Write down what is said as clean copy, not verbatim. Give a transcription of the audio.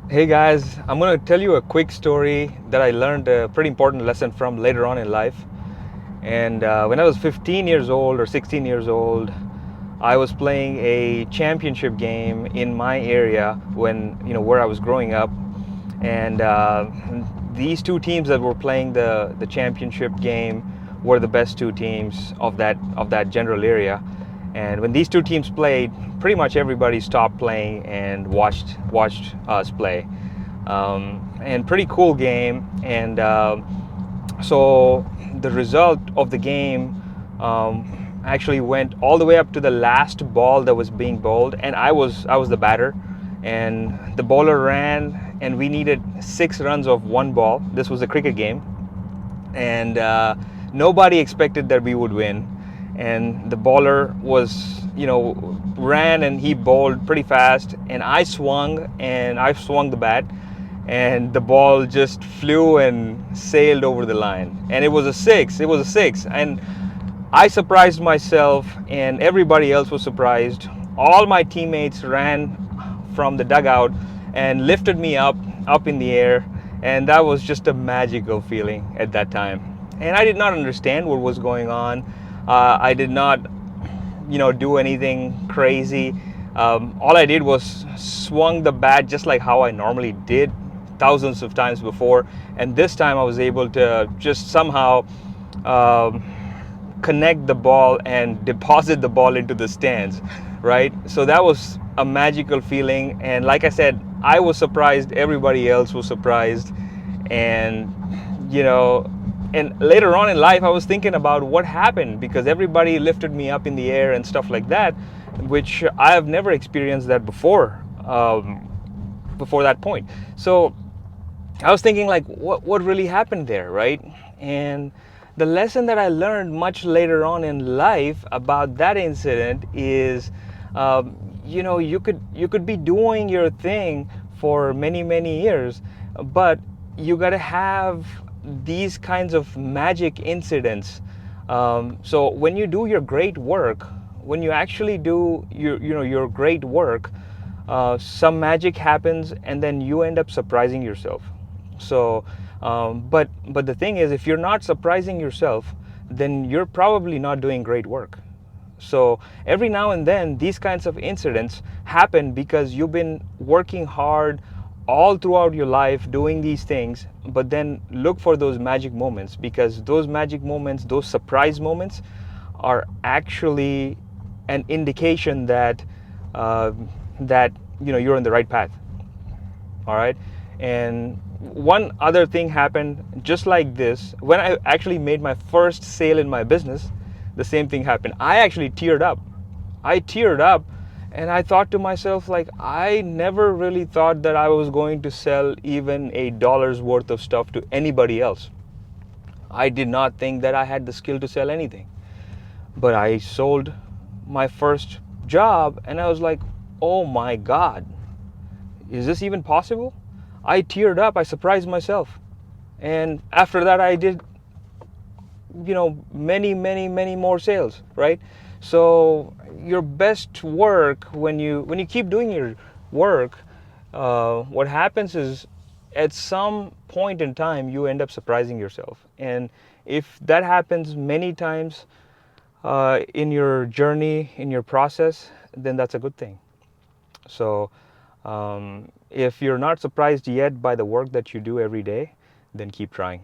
Hey guys, I'm going to tell you a quick story that I learned a pretty important lesson from later on in life. And when I was 15 years old or 16 years old, I was playing a championship game in my area where I was growing up. And these two teams that were playing the championship game were the best two teams of that general area. And when these two teams played, pretty much everybody stopped playing and watched us play. And pretty cool game. And so the result of the game actually went all the way up to the last ball that was being bowled, and I was the batter, and the bowler ran, and we needed 6 runs of one ball. This was a cricket game, and nobody expected that we would win. And the bowler ran and he bowled pretty fast, and I swung the bat, and the ball just flew and sailed over the line, and it was a six. And I surprised myself, and everybody else was surprised. All my teammates ran from the dugout and lifted me up in the air, and that was just a magical feeling at that time. And I did not understand what was going on. I did not, do anything crazy. All I did was swung the bat just like how I normally did thousands of times before, and this time I was able to just somehow um, connect the ball and deposit the ball into the stands, right? So that was a magical feeling, and like I said, I was surprised, everybody else was surprised. And you know and later on in life I was thinking about what happened, because everybody lifted me up in the air and stuff like that, which I have never experienced that before that point. So I was thinking, like, what really happened there, right? And the lesson that I learned much later on in life about that incident is, you could be doing your thing for many years, but you got to have these kinds of magic incidents. So when you do your great work, when you actually do your great work, some magic happens, and then you end up surprising yourself. So, but the thing is, if you're not surprising yourself, then you're probably not doing great work. So every now and then, these kinds of incidents happen because you've been working hard all throughout your life doing these things, but then look for those magic moments, because those magic moments, those surprise moments, are actually an indication uh, that you're on the right path. All right. And one other thing happened just like this. When I actually made my first sale in my business, the same thing happened. I actually teared up. I teared up, and I thought to myself, like, I never really thought that I was going to sell even $8 worth of stuff to anybody else. I did not think that I had the skill to sell anything. But I sold my first job, and I was like, oh my God, is this even possible? I teared up, I surprised myself. And after that, I did, many more sales, right? So your best work, when you keep doing your work, what happens is, at some point in time, you end up surprising yourself. And if that happens many times in your journey, in your process, then that's a good thing. So if you're not surprised yet by the work that you do every day, then keep trying.